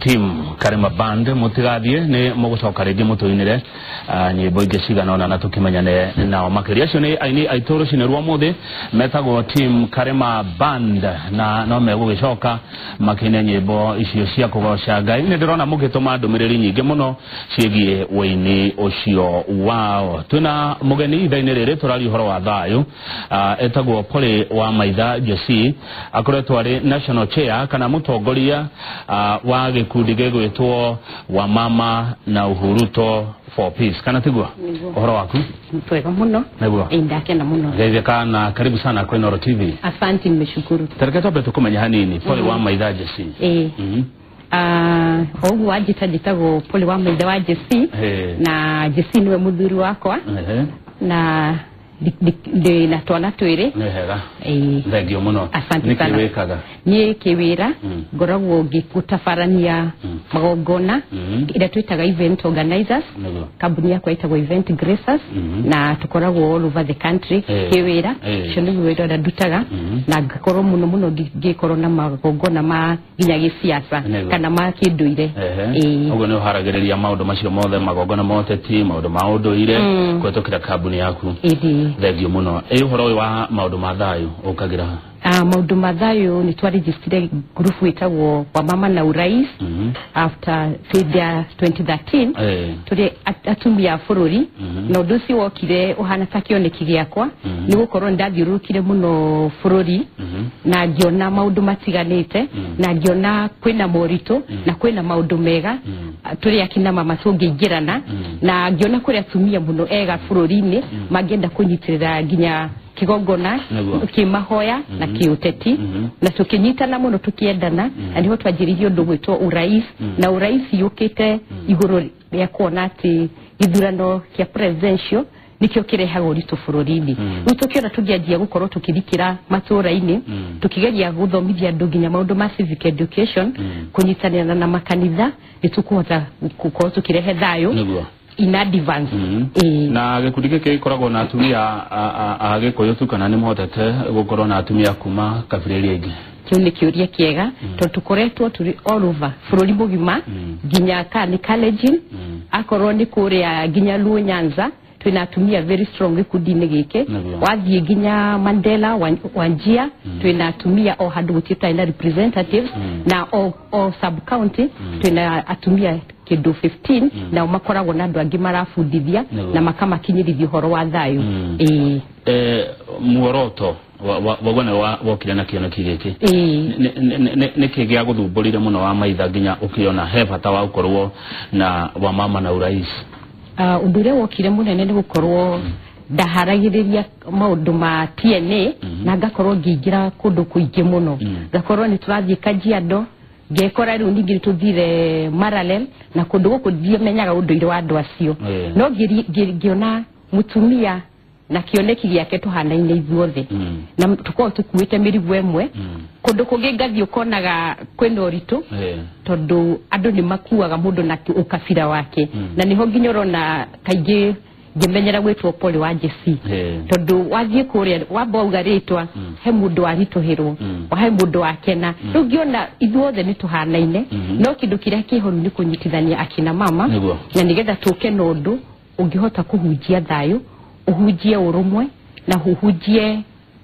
team Karema Band mutigathie ne mugucoka ringi mutuinire nyimbo ingi cigana na tukimanyane nao makiria acio ni aini aituru cinerwa muthi metagwo team Karema Band na no megugicoka makine nyimbo icio cia kugoca Ngai ni ndirona mugituma ndumiriri nyingi muno ciegie waini ucio wao. Tuna mugeni ithaini riri turari uhoro wa thayu etagwo Pole wa Maitha Jesse akoretwo ari national chair kana mutongoria wa gikundi gegwitwo wa mama na uhuruto for peace kana tigwa uhoro waku twega muno negwa indakena muno geze kana karibu sana kwa Noro TV. Asante, nimeshukuru. Tarikata betu kumenya hanini Pole wa Maitha Jesse ogu ajitagwo Pole wa Maitha Jesse na Jesse niwe muthuri wakwa na na twana twiri nehega thengio muno nikiwekaga nie kiwira ngoragwo ngikutafarania magongona ira twitaga event organizers kambuni yakwa itagwo Event Gracers na tukoragwo all over the country kiwira cio nĩ wĩra ũrĩa ndutaga na ngakorwo muno ngĩkorwo na magongona ma nginya gĩsiasa kana ma kĩndũire ũguo nĩ ũharagĩrĩria maũndũ macio mothe magongona moteti maũndũ ma ũndũire kũhetũkĩra kambuni yaku thengio muno uhoro wa maundu ma thayu ukagira maundu ma thayu ni twarigistire group witagwo wa mama na urais after February 2013 tuli atumia bururi na undu ucio wokire uhana ta kioneki giakwa ni gukorwo ndathiurukire muno bururi na ngiona maundu matiganite na ngiona kwina morito na kwina maundu mega tuli akina mama tungingirana na ngiona kuri atumia muno ega bururi-ini magenda kunyitirira nginya kigongona kimahoya na kiuteti na tukinyitana muno tukiendana ndiho twajiririo ndu gwitwo urais na urais yukite iguru ya kuona ati ithurano kia presidential nikyo kirehaga uritu bururi-ini tukiona tugianjia gukorwo tukithikira matura-ini tukigeria guthomithia andu nginya maundu ma civic education kunyitanira na makanitha nitukuhota gukorwo tukirehe thayu in advance na gikundi giki gikoragwo na atumia agikuyu tu kana ni muhotete gukorwo na atumia kuma kabiriri ingi kiu ni kiuria kiega to tukoretwo turi all over bururi mugima ginya kani college akorwo ni kuria ginya Luo Nyanza twina atumia very strong gikundi-ini giki wathie ginya Mandela Wanjia twina atumia o handu gutita ina representatives na o sub county twina atumia kindu 15 na makoragwo na andu angi marafundithia na makamakinyirithia uhoro wa thayu muoroto wagone wokire na kioneki giki ni kigia guthumburire muno wa Maitha nginya ukiona he bata wa ukorwo na wa mama na urais undure wokire munene ni gukorwo ndaharagiriria maundu ma TNA na ngakorwo ngingira kundu kuingi muno ngakorwo ni turathie Kajiado ngekora riu ningi tuthire Maralel na kundu guku menyaga unduire wa andu acio no ngiona mutumia na kioneki giake tuhanaine ithuothe na tukorwo tukuite mirigu emwe kundu kungi ngathie ukonaga kwina uritu tondu andu ni makuaga mundu na ukabira wake na niho nginya urona kaingi ngimenyera gwitwo Pole wa Jesse tondu wathie kuria wamba ugaritwa he mundu warituhirwo he mundu wakena ngiona ithuothe ni tuhanaine no kindu kiria kihoru ni kunyitithania akina mama na nigetha tuke nondu ungihota kuhunjia thayu uhunjie urumwe na uhunjie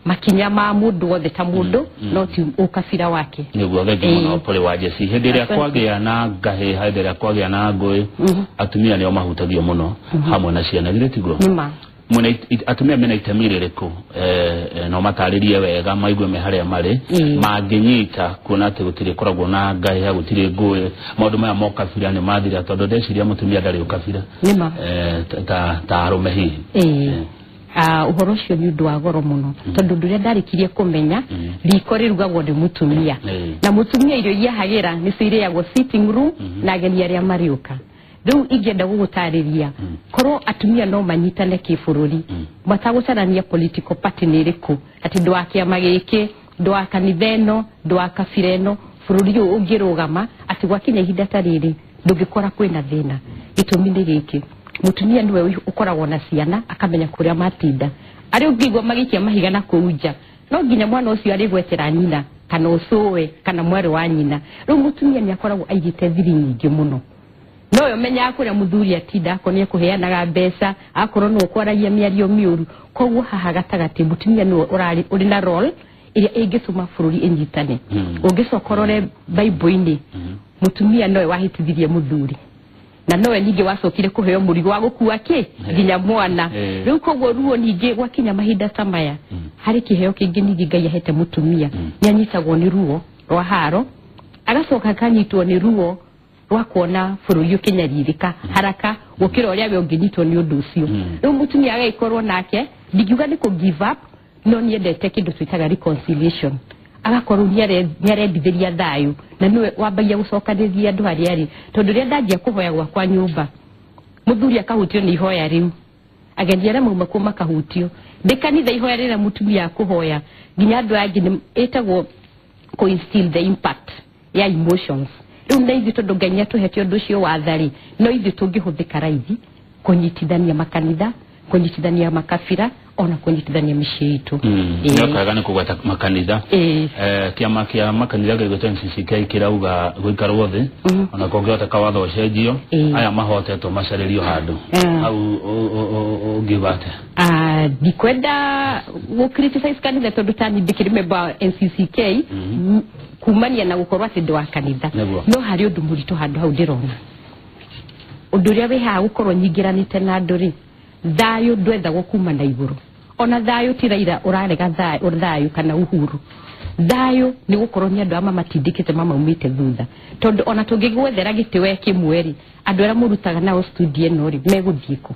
makinya ma mundu wothe ta mundu no ti ukabira wake niguo thengio muno Pole wa Jesse hindi ria kwagia na ngahe hindi ria kwagia na ngui atumia nio mahutagio muno hamwe na ciana gire tiguo nima muna atumia mena itemi ririku no mataririe wega maigwe me haria mari manginyita kuona ati gutire koragwo na ngahe gutire ngui maundu maya mokabira ni mathira tondu ndeciria mutumia ndari ukabira nima ta arume hihi uhoro cio ni undu wa goro muno tondu nduria ndarikirie kumenya riko rirugagwo ni mutumia na mutumia irio ihagira ni cireagwo sitting room na ageni aria mariuka riu ingenda gugutariria korwo atumia no manyitane kibururi matagucarania political party ni riku ati ndu wa kiama giki ndu wa kanitha ino ndu wa kabira ino bururi uyu ungirugama ati gwakinya ihinda ta riri ndungikora kwina thina gitumi ni giki mutumia niwe ukoragwo na ciana akamenya kuria matinda ari ungigwa magikia mahiga na kuunja no nginya mwana ucio ari gwetera nyina kana usowe kana mwari wa nyina ro mutumia ni akoragwo aigite thiri nyingi muno no yo menya akuria muthuri atinda akonie kuheanaga mbeca akorwo no kwaragia miario miuru koguo haha gatagati mutumia no uri na role iria ingisuma bururi inyitane ungicokorore bible-ini mutumia nowe wahitithirie muthuri na nowe nyingi wacokire kuheo murigo wa gukua ki nginya mwana riu koguo ruo nyingi gwakinya mahinda tamaya hari kiheo kingi nyingi Ngai ahete mutumia nyanyitagwo ni ruo rwa haro agacoka kanyitwo ni ruo rwa kuona bururi ukinyaririka haraka gukira uria we unginyitwo ni undu ucio riu mutumia agaikorwo nake ndigiuga ni ku give up no niendete kindu twitaga reconciliation agakorwo niarendithiria thayu na niwe wambagia gucokanĩria andu haria ari tondu ria ndanjia kuhoya gwakwa nyumba muthuri akahutio ni ihoya riu ageni aria mauma kuma kahutio ndi kanitha ihoya rira mutumia kuhoya nginya andu angi etagwo ko instill the impact ya emotions riu na ithu tondu Ngai atuhete undu ucio wathari no ithu tungihuthika raithi kunyitithania makanitha kunyitithania makabira ona kunyitithania mĩciĩ itu kaga ni kugweta makanitha kiama kia makanitha gĩgwetwo NCCK kirauga guikarwo thi ona kongiota kawatho cenjio aya mahotetwo macarĩrio handu au ungibate ndikwenda gu criticize kanitha tondu tani ndikiri member NCCK kumania na gukorwo ati ndo wa kanitha no hari undu muritu handu hau ndirona undu ria we ha gukorwo nyingiranite na nduri thayu ndwetha gukuma na iguru ona thayu tiraira urarega thayu kana uhuru thayu ni gukorwo ni andu ama matindikite mama umite thutha tondu ona tungigwethera gitiwe kimweri andu ara murutaga nao studio no ri meguthiiko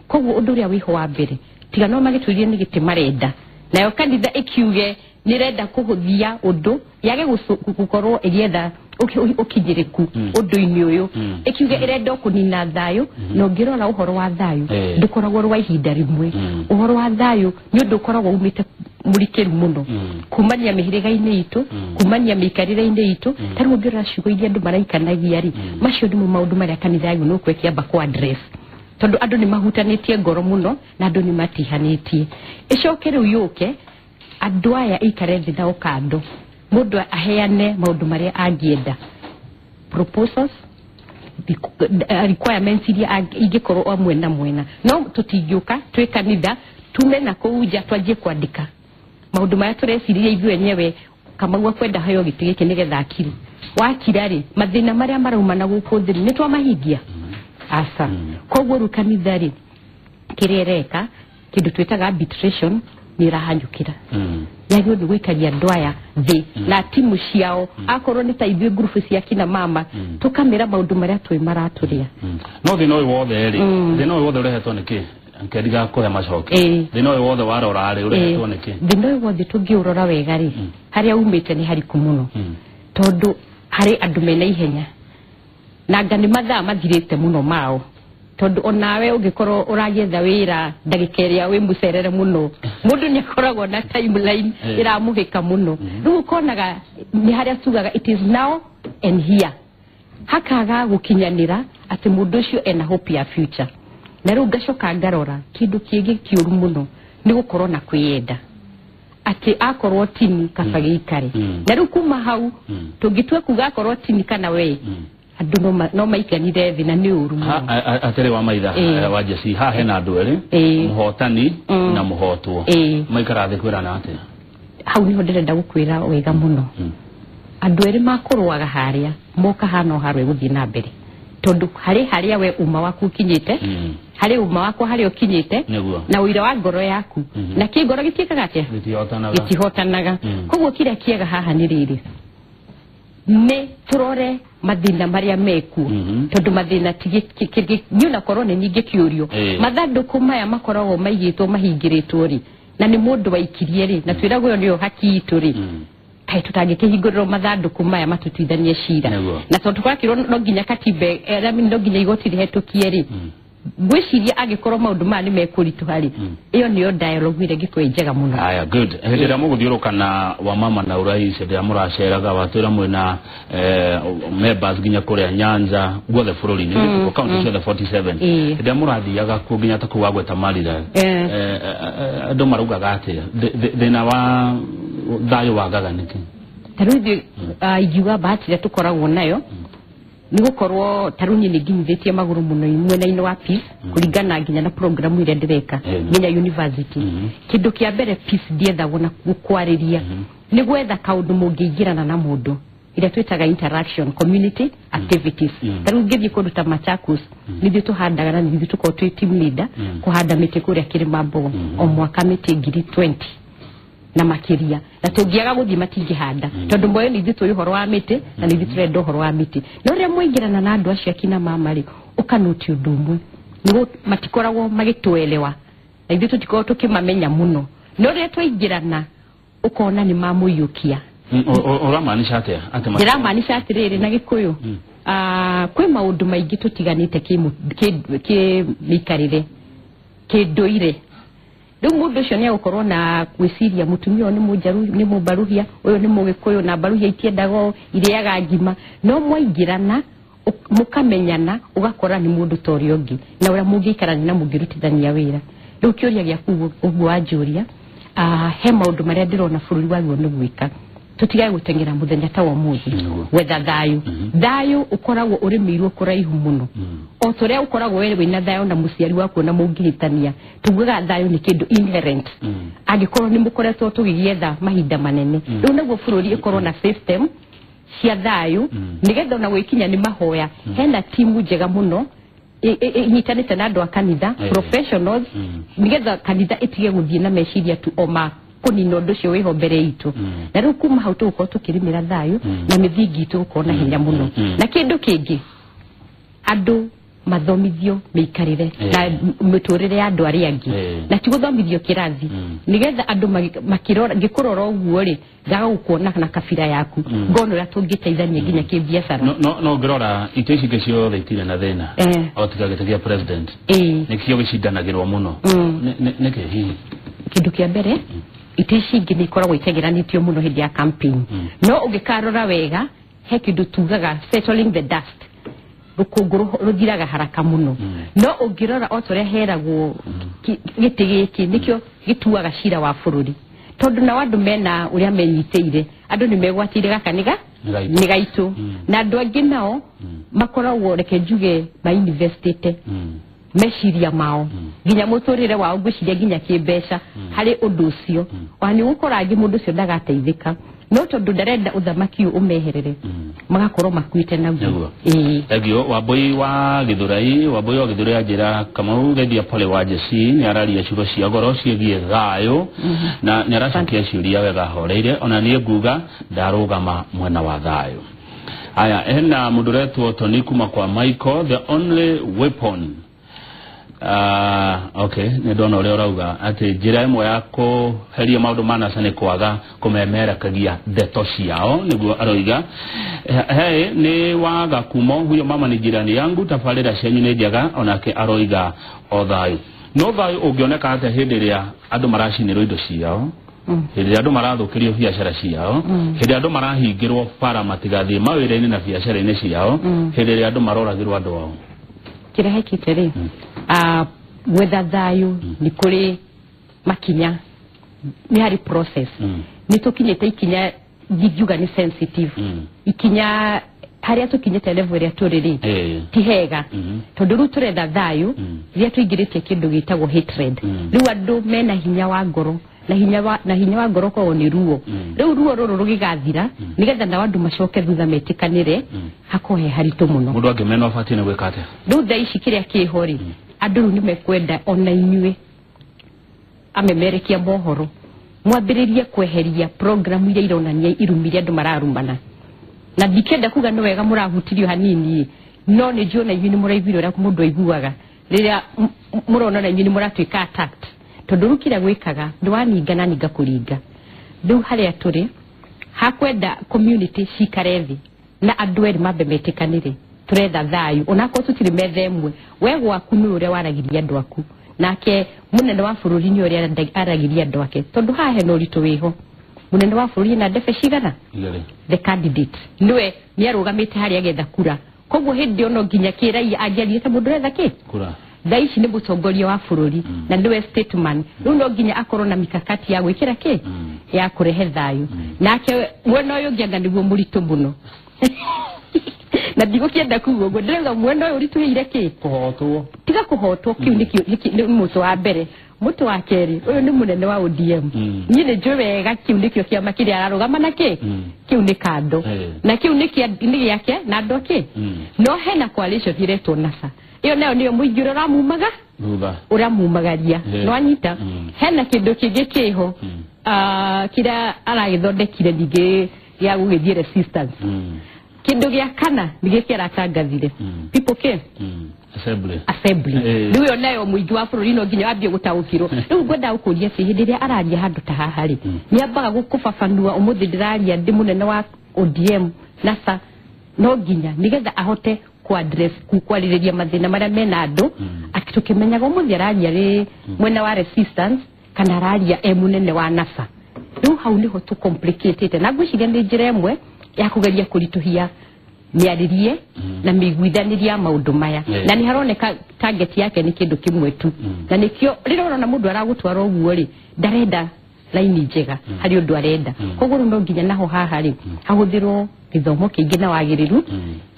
koguo undu ria wiho wa mbere tiga no magiturie ni giti marenda nayo kanitha ikiuge ni renda kuhuthia undu yage gukorwo irietha ukijiriku undu-ini uyu ikiuge irenda kunina thayu no ngirora uhoro wa thayu ndukoragwo rwa ihinda rimwe uhoro wa thayu ni undu ukoragwo umite murikiru muno kumania mihiriga-ini itu kumania mikarire-ini itu tari ngirora ciugo iria andu maraikanagia ri macio ndi mu maundu maria kanitha yangu no kwekiamba ku address tondu andu ni mahutanitie ngoro muno na andu ni matihanitie icokere uyuke andu aya ikare thi na ukando mundu aheane maundu maria angienda proposals requirements iria ingikorwo amwe na mwena no tutingiuka twi kanitha tume na kuuja twanjie kwandika maundu maria tureciria ithu enyewe kama gwa kwenda hayo gitu giki nigetha akiri wakirari mathina maria marauma na guku thiri ni twamahingia asa koguo ru kanitha ri kirereka kindu twitaga arbitration ni rahanyukira yagio ndu gwikaria ndwaya thi na timu ciao akorwo ni ta ithuĩ group cia kina mama tukamira maundu maria twi maraturia no thina uyu wothe ri thina uyu wothe urehetwo niki nkediga kuhe macoke thina uyu wothe warora ri urehetwo niki thina uyu wothe tungiurora wega ri haria umite ni hariku muno tondu hari andu mena ihenya na ngani mathaa mathirite muno mao tondu onawe ungikorwo uragetha wira ndagika iria wi mucerere muno mundu ni akoragwo na timeline iramuhika muno riu konaga ni haria tugaga it is now and here hakaga gukinyanira ati mundu ucio ena hope ya future na riu ngacoka ngarora kindu kingi kiuru muno ni gukorwo na kwiyenda ati akorwo tini kabagi ikare na riu kuma hau tungitwe kuga akorwo tini kana we andu no maikanire thi na ni uru muno atare wa maitha wa jesi ha hena andu eri muhotani na muhotwo maikara thi kwira na ate hau niho ndirenda gukwira wega muno andu eri makurwaga haria moka hano harwe guthii na mbere tondu haria we uma waku kinyite hari uma wako hari ukinyite na uira wa ngoro yaku na kingoro gitiekaga atia gitihotanaga koguo kira kiega haha ni riri ne turore mathina maria meku tondu mathina tigiki nyuna korone nyingi kiurio mathanduku maya makoragwo maigitwo mahingiritwo ri na ni mundu waikirie ri na twiragwo yo nio haki itu ri kai tutangikihinguriro mathanduku maya matutithanie cira na tondu twakirwo no nginya katibe no nginya igoti rihetukie ri gwiciria agikorwo maundu mani mekuritu hari iyo niyo dialogue ire gikwe njega muno aya good hendera muguthiuruka na wa mama na urais ndia muraceraga watwira mwina members ginya kuria Nyanza guothe bururi-ini ko county cia 47 ndia murathiaga ku ginya ta kuwa gweta marira andu marugaga atia thina wa thayu wagaga niki taruthi igiuga bahati tukoragwo nayo ni gukorwo tarunyi ni nginyithetie maguru muno mwena-ini wa peace kuringana nginya na programu ile ndireka nginya university kindu kia mbere peace ndiethagwo na gukwariria ni gwetha kaundu mungingirana na mundu ile twitaga interaction community activities tarungi kundu ta Machakos nithio tuhandaga na nithio tuko twi team leader kuhanda miti kuria Kirimambo o mwaka miti 20 na makiria na tungiaga guthii matingihanda tondu moyo nithio turi horo wa miti na nithio turenda horo wa miti no ria muingirana na andu acio akina mama ri ukanuti undu umwe nigo matikoragwo magitwelewa na nithio tutiko tukimamenya muno no ria twaingirana ukona ni mamuyukia uramaanisha atia ndiramaanisha atiriri na Gikuyu kwi maundu maingi tutiganite ki mikarire ki nduire riu mundu ucio ni agukorwo na gwiciria mutumia ni mujaru ni mubaruhia uyu ni Mugikuyu na baruhia itiendago iriaga ngima no mwaingirana mukamenyana ugakora ni mundu tori ungi na uria mungikarana na mungirutithania wira riu kiuria giaku uguo anjuria he maundu maria ndirona bururi waguo ni gwika tutigaye gutengera muthenya ta wa muthi wetha thayu thayu ukoragwo uri miru kuraihu muno o toria ukoragwo wewe wina thayu na muciari waku na mungihitania tuguga thayu ni kindu inherent agikorwo ni mukoretwo tugigietha mahinda manene riu naguo bururi ikorwo na system cia thayu nigetha na gwikinya ni mahoya hena timu njega muno nyitanite na andu a kanitha professionals nigetha kanitha itige guthie na meciria tu oma kunino ndu cio wiho mbere itu na riu kuma hau tuko tukirimira thayu na mithingi itu ukona hinya muno na kindu kingi andu mathomithio mikarire na muturire ya andu aria angi na ti guthomithio kirathi nigetha andu makirora gikurora uguo ri gaga gukuona na kabira yaku ngono ra tungiteithania nginya ki biashara no ngirora iteshi gecio thitire na thina o tigagitegia president nikio gicindanagirwo muno neke hihi kindu kia mbere iteshi ngi ni koragwo itegeranitio muno hindi ya campaign no ungikarora wega he kindu tugaga settling the dust rukunguru ruthiraga haraka muno no ungirora otoria heragwo giti nikio gituaga cira wa bururi tondu na wandu mena uria menyiteire andu ni megwatire gakaniga ni gaitu na andu angi nao makoragwo reke njuge ma university meciria mao ginya muturire wao ngwiciria ginya kimbeca hari undu ucio wani gukorangi mundu ucio ndagateithika no tondu ndarenda uthamaki umeherere magakorwo makuite naguo egio Wambui wa Githurai Wambui wa Githurai ajira kama ugethia pole wa jesi ni araria ciugo cia goro ciegie thayo na ni aracokia ciuria wega horeire ona nie nguga ndarugama mwena wa thayo aya ena munduretwo Tony kuma kwa Michael the only weapon okay ne ndona uri urauga ati njira imwe ya kuheria maundu manacane kwaga kumemera kagia ndeto ciao niguo aroiga hey ni waga kumo huyo mama ni jirani yangu tafarira cianyu ni njega onake aroiga o thayu no thayu ungioneka ate hindi ria andu maracinirwo indo ciao hindi andu marathukirio biashara ciao hindi andu marahingirwo bara matigathie mawira-ini na biashara-ini ciao hindi ria andu maroragirwo andu ao kira hekiteri whether thayu ni kuri makinya ni hari process ni tukinyete ikinya gijuga ni sensitive ikinya haria tukinyete level ya turiri tihega tondu ru turetha thayu ria tuingiritie kindu gitagwo hatred riu andu mena hinya wa ngoro na hinya wa ngoro ko ni ruo riu ruo ruru rugigathira nigetha na andu macoke thutha metikanire hakohe haritu muno mundu angimena afatine gwikate riu tha ici kiria kihori andu ni mekwenda ona inyue amemerekia mohoro mwambiririe kweheria program ile ironania irumire andu mararumana na dikenda kuga no wega murahutirio hanini no ni jona inyue ni muraiguira ria mundu aiguaga riria murona na inyue ni muratwika attacked tondu rukira gwikaga ndwaningana ninga kuringa riu haria turi hakwenda community cikarethi na andu eri mambe metikanire turetha thayu onako tutiri methemwe we gwaku ni uria waragiria andu aku nake munene wa bururi ni uria aragiria andu ake tondu hahe no ritu wiho munene wa bururi na ndebe cigana the candidate niwe ni arugamite haria getha kura koguo hindi ono nginya kirai angeria ta mundu retha ki kura thaici nĩ mũtongoria wa bũrũri na nĩwe stateman rĩu no nginya akorwo na mikakati ya gwĩkĩra kĩ ya kũrehe thayũ nake mwena ũyũ ũngĩ nĩguo mũritũ mũno na ndigũkĩenda kuuga ũguo ndĩrauga mwena ũyũ ũritũhĩire kĩ kũhotwo tiga kũhotwo kĩu nĩ mũtũ wa mbere mũtũ wa kerĩ ũyũ nĩ mũnene wa ODM niĩ nĩ njũĩ wega kĩu nĩkĩo kĩama kĩrĩa ararũgama na kĩ kĩu nĩ kando na kĩu nĩ gĩake na andũ kĩ no hena coalition iretwo NASA iyo nayo nĩyo mũingĩ ũramumaga ũramumagaria no anyita hena kĩndũ kĩngĩ kĩho kĩrĩa aragĩthondekire ningĩ ya gũgĩthiĩ resistance kĩndũ gĩa kana nĩ gĩkĩ aratangathire people kĩ assembly rĩu yo nayo mũingĩ wa bũrũri no nginya wambie gũtaũkĩrwo rĩu ngwenda gũkũria atĩ hĩndĩ ĩrĩa araria handũ ta haha rĩ nĩambaga gũkũbabanua ũmũthĩ ndĩraria ndĩ mũnene wa ODM NASA no nginya nĩgetha ahote kuaddress kwarĩrĩria mathĩna marĩa mena andũ akĩtũkĩmenyaga ũmũthĩ araria rĩ mwena wa resistance kana araria mũnene wa NASA rĩu hau nĩho tũ complicated na ngwĩciria nĩ njĩra ĩmwe ya kũgeria kũritũhia mĩarĩrie na mĩiguithanĩria maũndũ maya na nĩ haroneka target yake nĩ kĩndũ kĩmwe tu na nĩkĩo rĩrĩa ũrona mũndũ aragũtwara ũguo rĩ ndarenda laini njega harĩ ũndũ arenda koguo no nginya naho haha rĩ hahũthĩrwo gĩthomo kĩingĩ na wagĩrĩru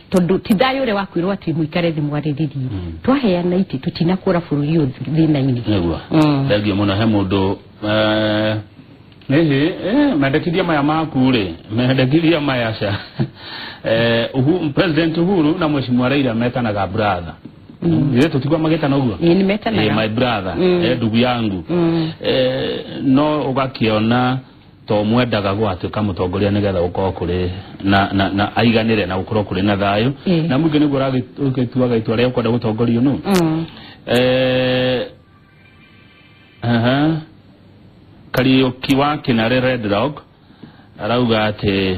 tondu ti thayũ ũrĩa wakwĩrwo atĩ mũikare thĩ mwarĩrĩrie twaheana itĩ tũtinakũra bũrũri ũyũ thĩna-inĩ nĩguo thengio mũno he mũndũ mendekithia maya maku rĩ mendekithia maya ca President Uhuru na Mheshimiwa Raila metanaga brother Ile tutigwa mageta uguo ni metanaga my brother ndugu yangu no ugakiona to mwendaga gwatuka mutongoria nigetha ukorwo kuri na aiganire na ukorwo kuri na thayo na mwingi niguo ragituaga itwa ria kwenda gutongoria no Kariuki wa Kinare Red Rock arauga ati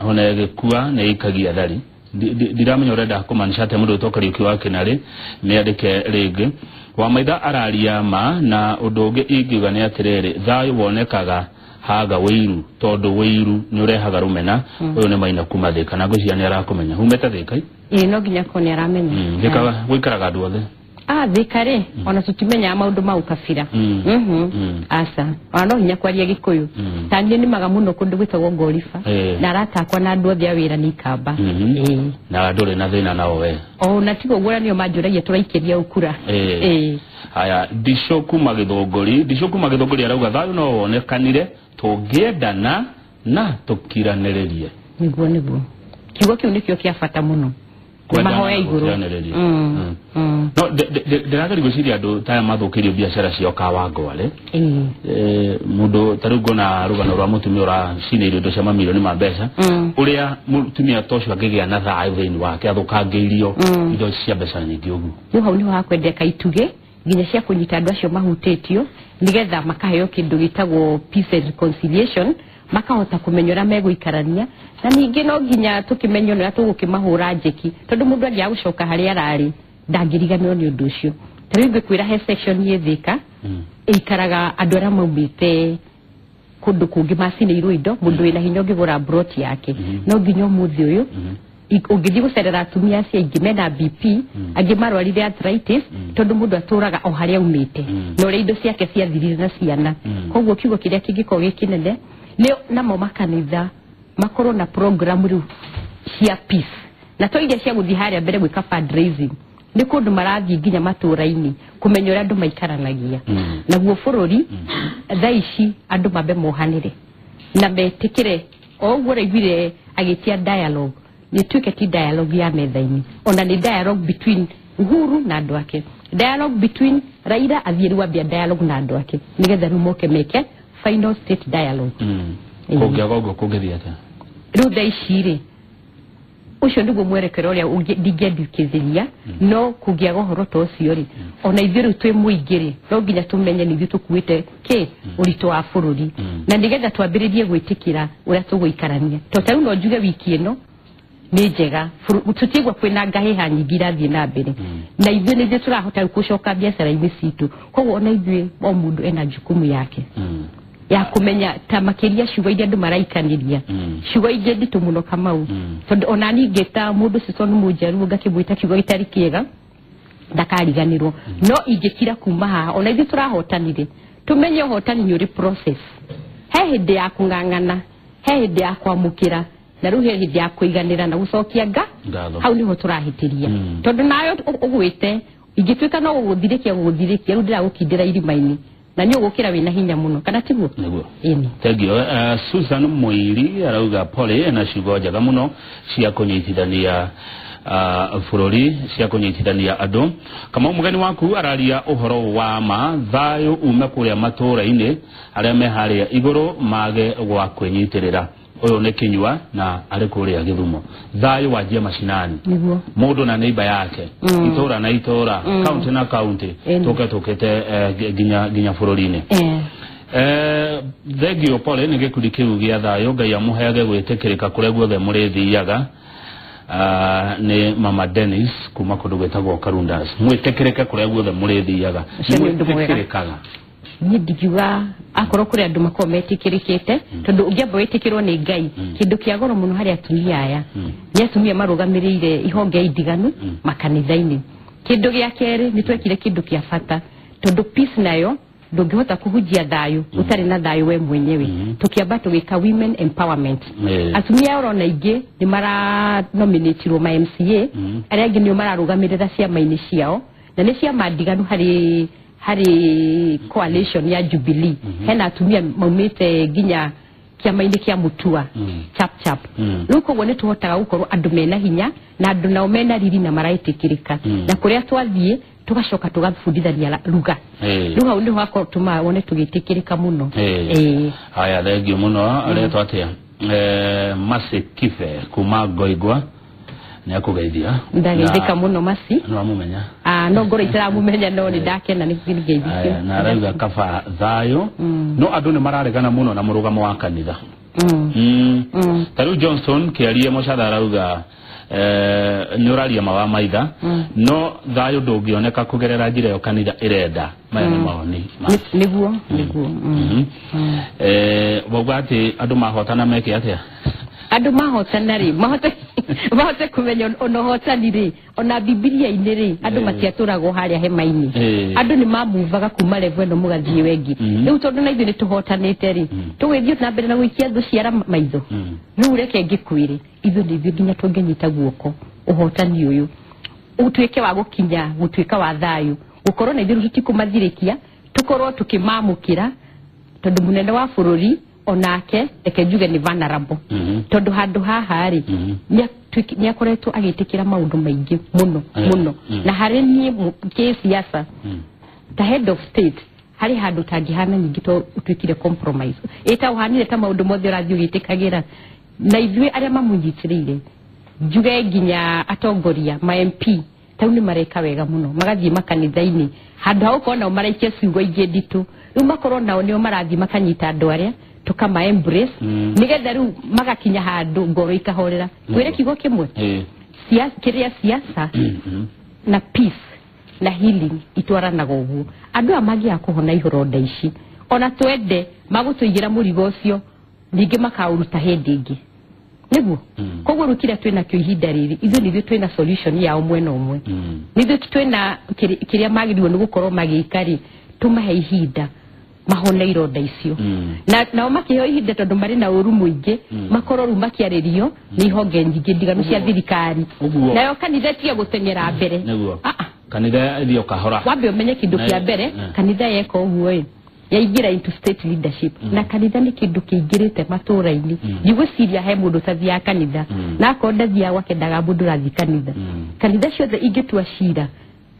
ona gikua ne ikagia thari ndiramenya urenda kumanisha ate mundu to Kariuki wa Kinare ni andike ringi wa maitha araria ma na undu ungi ingiuga ni atiriri thayo wonekaga haga wiru tondu wiru ni urehaga rumena uyu ni Maina kuma Thika na ngwiciria ni arakumenya humete Thika no nginya ko ni aramenya Thika gwikaraga andu othe Thika ri ona tutimenya maundu mau kabira asa ona hinya kwaria Gikuyu tani ni maga muno kundu gwitagwo Ngorifa na aratakwa na andu othe awira ni Kamba na nduri na thina nao we na tigo gwara nio manjuragia turaikiria ukura haya Dishoku Magithongori arauga thayo no wonekanire tungiendana na tukiraniririe niguo kiugo kiu nikio kia bata muno mahoya iguru no ndiraga rigociria andu taya mathukirio biashara cio Kawangware mundu tarugo na rugano rwa mutumia ura cinire indo cia mamilioni ma mbeca uria mutumia tocio angigia na thayo thiini wake athukangĩirio indo cia mbeca nyingĩ ugu no hau niho hakwendeka ituge nginya cia kunyita andu acio mahutĩtio nigetha makaheo kindu gitagwo peace and reconciliation makahota kumenyora meguikarania na ningi no nginya tukimenyo na tugukimahura njeki tondu mundu agia gucoka hari arari ndangiriganio ni undu ucio taribe kwira he section ye Thika ikaraga andu ara maumite kundu kungi macinirwo indo mundu wina hinya ngigura broti yake no nginya muthi uyu ungithi gucerera atumia cia ingi mena BP angi marwarire arthritis tondu mundu aturaga o haria umite no ri indo ciake cia thirire na ciana koguo kiugo kiria kingiko gikinene leo namo makanitha makorwo na program ru cia peace na to iria cia guthi haria mbere gwika fundraising ni kundu marathi nginya matura-ini kumenya uria andu maikaranagia naguo bururi thaici andu mambe mohanire na metikire oguo raigire agitia dialogue ni tuke ti dialogue ya metha-ini ona ni dialogue between Uhuru na andu ake dialogue between Raila athiru wa dialogue na andu ake nigetha rumoke meke final state dialogue kungiagogo kungithiata riu thaici ri ucio ndugo mwerekero uria ndingĩendikithiria no kungiaga horo to cio ri ona ithiru twi muingi ri no nginya tumenye ni ithu tukuite ki urito wa bururi na nigetha twambiririe gwitikira uria tuguikarania to tau no njuge wiki ino ni njega tutigwa kwina ngahiha nyingi irathie na mbere na ithuĩ nĩ turahota gucoka biacara-inĩ citu koguo ona ithuĩ o mundu ena jukumu yake ya kumenya ta makiria ciugo iria andu maraikaniria ciugo ingĩ nditu muno Kamau tondu ona ningĩ ta mundu Sisson Mujaruo ngakimwita kiugo itari kiega ndakariganirwo no ingikira kuma haha ona ithu turahotanire tumenye hotani nyuri process he hindi ya kungangana he hindi ya kwamukira na ruhe hindi ya kuiganira na gucokia hau niho turahitiria tondu nayo ugwite ingituika no guthirikia rudira gukindira irimaini na nyo gukira wina hinya muno kana tiguo ini tegio Susan Muiri arauga pole na ciugo njega muno cia kunyitithania furori cia kunyitithania andu kama mugeni waku araria uhoro wa ma thayo ume kuria matura-ini aria me haria iguru mage gwa kwenyitirira uyu ne Kinyua na ari kuria Githumo thayo wajia mashinani mundu na neighbor yake itora na itora county na county tokete ginya furori-ini thegio pole nige kudikiu gia thayo Ngai amuheage gwitikirika kuria guothe murithiaga ne Mama Dennis kuma kundu gwetagwo Karundas mwitikirike kuria guothe murithiaga mwitikirikaga ni digiwa akoro kuria andu makometikirikite tondu ungiamba witikirwo ni Ngai kindu kia goro muno hari atumia aya ni atumia marugamirire ihonge idiganu makanitha-ini kindu gia keri ni twekire kindu kia fata tondu peace nayo ndungihota kuhujia thayo utari na thayo we mwenyewe tukiamba tugika women empowerment atumia oro na ingi ni mara nominate ro ma MCA aria ngi ni mararugamirira ciama-ini ciao na ni ciama ndiganu hari coalition ya Jubilee hena atumia maumite ginya kiama-ini kia Mutua chap nuko wone tuhotaga gukorwo andu mena hinya na andu nao mena riri na maraitikirika na kuria twathie tugacoka tugabundithania ruga riu hau niho akotuma wone tugitikirika muno haya thengio muno aretwo atia Masi Kife kuma Ngoigwa ni akugeithia ndageithika muno Masi no amumenya no ngoro itaramumenya no ni ndakena ni ngeithia na arauga kaba thayo no andu ni mararegana muno na murugamo wa kanitha Taru Johnson kiarie mucatha arauga ni uraria mawa maitha no thayo ndungioneka kugerera njira yo kanitha irenda maya ni maoni niguo bogati andu mahotana meke atia andu mahotana ri mahote kumenya ono hotani ri ona Biblia-ini ri andu matiaturago haria hema-ini andu ni mamuvaga kuma level eno mugathie wengi riu tondu na ithu ni tuhotanite ri tugithio na mbere na guikia thu ciara maitho riu reke ngikwire ithu ni ithu nginya tungenyita guoko uhotani uyu utwike wa gukinya gutwika wa thayo gukorwo na ithu tutikumathirikia tukorwo tukimamukira tondu munene wa bururi onake reke njuge ni vulnerable tondu handu haha ri ni akoretwo agitikira maundu maingi muno na hari ni kisiasa the head of state hari handu tangihana nyingi to utwikire compromise eta uhanire ta maundu mothe urathi ugitikagira na ithwe aria mamunyitiriire njuge nginya atongoria ma MP tau ni mareka wega muno magathie makanitha-ini handu hau kona maraikia ciugo ingi nditu riu makorwo nao nio marathie makanyita andu aria tukama embrace nigetha riu magakinya handu ngoro ikahorera kwire kigo kimwe siasa na peace na healing itwaranaga uguo andu amagi akuhona ihoronda ici ona twende magutuigira murigo ucio ningi makauruta hindi ingi niguo koguo rukira twina kyo ihinda riri ithu nithu twina solution ya omwe omwe nithu twina kiria magiriwo ni gukorwo magikari tumahe ihinda mahone ironda icio na makiho ihinda tondu mari na uru muingi makorwo ru makiaririo ni honge nyingi ndiganu cia thirikari nayo kanitha tia gutengera mbere kanitha ithio kahora wambe umenye kindu kia mbere kanitha yeko uguo yaingira into state leadership na kanitha ni kindu kiingirite matura-ini ndigwiciria he mundu tathia kanitha na akonda thia gwake ndagambundu rathi kanitha kanitha ciothe ingitua cira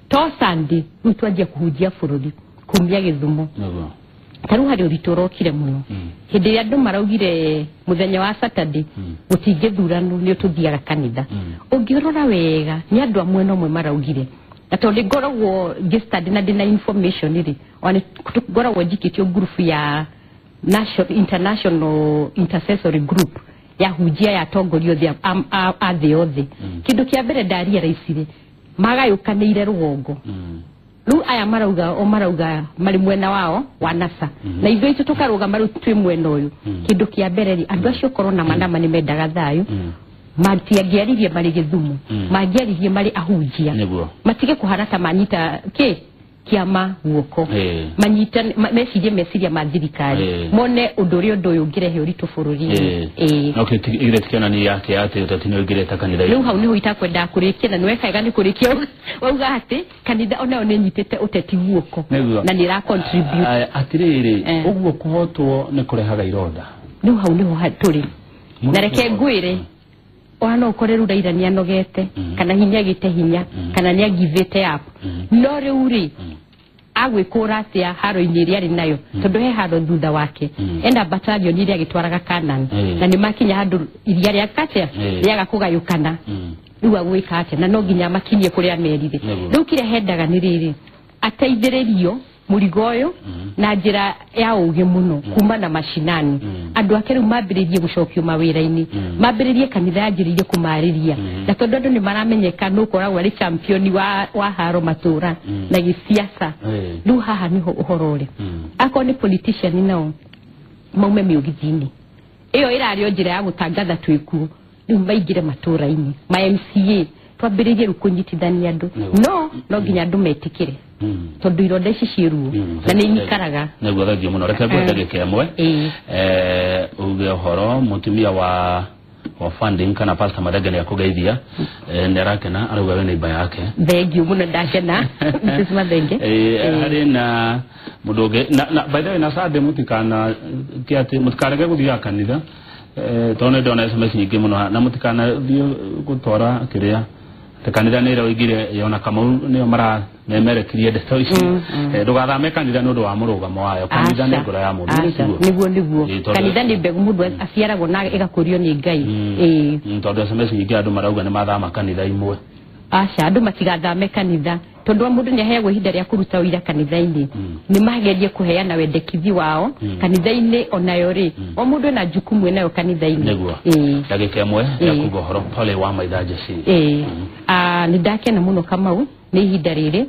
to Sunday nitwanjia kuhunjia bururi kumia Githumo taru hari uritu kire muno hindi ya andu maraugire muthenya wa Saturday gutingithurano ni ututhiaga kanitha ungirora wega ni andu amwe no mwe maraugire atondi ngoragwo gistad na dina information iri oni ngoragwo njikitio group ya international intercessory group ya hujia ya tongorio thia athi othe kindu kia mbere ndaria raicire magayukanire rugongo lu aya marauga mari mwena wao wa NASA na ivyo itu tukaruga maru twi mwena uyu kindu kia mbere ri andu acio korona mandama ni mendaga thayu matiangĩaririe marĩ Gĩthumu mangĩaririe marĩ ahunjia matige kũharata manyita kiama guoko manyita meciria ma thirikari mone ũndũ ũrĩa ũndũ ũyũ ũngĩrehe ũritũ bũrũri-inĩ okay igire tikionani yake ate ũtatini ũngĩreta kanitha rĩu hau niho itakwenda kũrĩkia na nĩwekaga nĩ kũrĩkia wauga atĩ kanitha ona nĩ nyitĩte ũteti guoko na nĩ ra contribute atirĩrĩ ũguo kũhotwo nĩ kũrehaga ironda rĩu hau niho tũrĩ na reke ngwĩre ona ũkorerũ Raila nĩ anogete kana hinya gĩte hinya kana nĩ agivĩte up no rĩu rĩ agwĩkũra atĩa haro-inĩ ĩrĩa arĩ nayo tondũ he haro thutha wake enda battalion iria agĩtwaraga Canaan na nĩ makinya handũ iria rĩa katia rĩaga kũgayũkana rĩu agwĩka atĩa na no nginya makinyie kũrĩa merire rĩu kĩrĩa hendaga nĩ rĩrĩ ateithĩrĩrio mũrigo ũyũ na njĩra ya ũgĩ mũno kuma na mashinani andũ ake rĩu mambĩrĩrie gũcokio mawĩra-inĩ mambĩrĩrie kanitha yanjĩrĩirie kũmarĩria na tondũ andũ nĩ maramenyeka nũ ũkoragwo arĩ champion wa haro matũra na gĩsiasa rĩu haha nĩho ũhoro ũrĩ akorwo nĩ politician nao maume mĩũgithi-inĩ ĩyo ĩrarĩ njĩra ya gũtangatha twĩkuo rĩu maingĩre matũra-inĩ ma MCA twambĩrĩrie kũnyitithania andũ no nginya andũ metĩkĩre tondu ironda ici ciĩruo na nĩ inikaraga nĩguo thengiũ mũno reke ngwĩte gĩkemwe uge ũhoro mũtumia wa funding kana pastor Mathenge nĩ akũgeithia nĩ arakena arauga we neighbor yake thengiũ mũno ndakena Mrs. Mathenge harĩ na mũndũ ũngĩ na by the way na Sunday mũtikana kĩatĩ mũtikarege gũthiaga kanitha tondũ ndona SMS nyingĩ mũno na mũtikanathiĩ gũtwara kĩrĩa kanitha nĩ ĩroigire yona Kamau nĩo maramemerekirie ndeto ici ndũgathame kanitha nĩ ũndũ wa mũrũgamo wayo kanitha nĩ ngoro ya mũndũ nĩguo kanitha nĩ mbegũ mũndũ aciaragwo na ĩgakũrio nĩ Ngai tondũ SMS nyingĩ andũ marauga nĩ mathama kanitha imwe aca andũ matigathame kanitha tondu mũndũ nĩ aheagwo ihinda rĩa kũruta wĩra kanitha-inĩ nĩ magerie kũheana wendekithi wao kanitha-inĩ onayo rĩ o mũndũ ena jukumu nayo kanitha-inĩ nĩguo ndagĩka ĩmwe ya kuga ũhoro pole wa maitha Jesse nĩ ndakena mũno Kamau nĩ ihinda rĩrĩ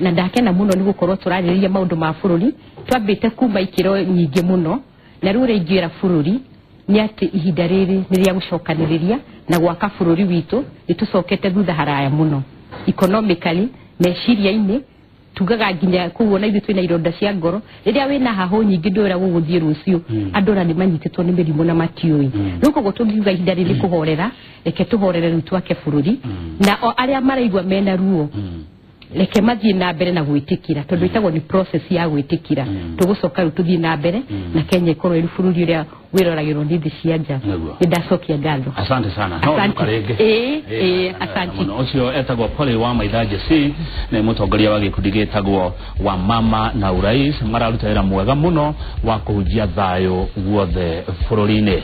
na ndakena mũno nĩ gũkorwo tũrarĩrĩria maũndũ ma bũrũri twambĩte kuma ikĩro nyingĩ mũno na rĩu rĩingĩra bũrũri nĩ atĩ ihinda rĩrĩ nĩ rĩa gũcokanĩrĩria na gwaka bũrũri witũ nĩtũcokete thutha haraya mũno economically meciria-inĩ tugaga nginya kuona ithuĩ twĩna ironda cia ngoro rĩrĩa wĩna hahũ nyingĩ ndwĩra gũgũthiĩ rũciũ andũ na nĩ manyitĩtwo nĩ mĩrimũ na matiũĩ rĩu koguo tũngiuga ihinda rĩrĩ kũhorera reke tũhorere rĩu twake bũrũri na arĩa maraigua mena ruo reke mathiĩ na mbere na gwĩtĩkĩra tondũ ĩtagwo nĩ process ya gwĩtĩkĩra tũgũcoka rĩu tũthiĩ na mbere na Kenya ikorwo ĩrĩ bũrũri ũrĩa wĩroragĩrwo nĩ thĩ cia nja nĩ ndacokia ngatho asante sana asante ũcio etagwo Pole wa maitha Jesse nĩ mũtongoria wa gĩkundi gĩtagwo wa mama na urais mararuta wĩra mwega mũno wa kũhunjia thayũ guothe bũrũri-inĩ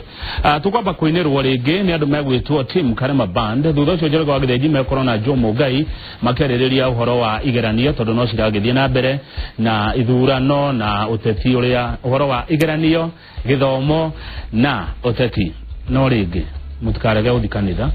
tũkwamba kũinĩrwo rĩngĩ nĩ andũ megwĩtwo Team Karema Band thutha ũcio Njoroge wa Gĩthĩnji mekorwo na Joe Mũgai makĩarĩrĩria ũhoro wa igeranio tondũ no ciragĩthiĩ na mbere na ithurano na ũteti ũrĩa ũhoro wa igeranio gĩthomo na ũteti no rĩngĩ mũtikarege gũthiĩ kanitha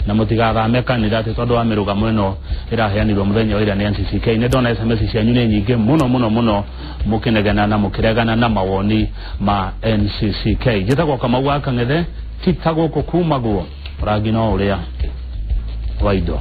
na mũtigathame kanitha atĩ tondũ wa mĩrũgamo ĩno ĩraheanirwo mũthenya wa ira nĩ NCCK nĩ ndona SMS cianyu nĩ nyingĩ mũno mũkĩnegena na mũkĩregana na mawoni ma NCCK njĩtagwo Kamau wa Kang'ethe titagwo kuma guo rangi no ũrĩa wa indo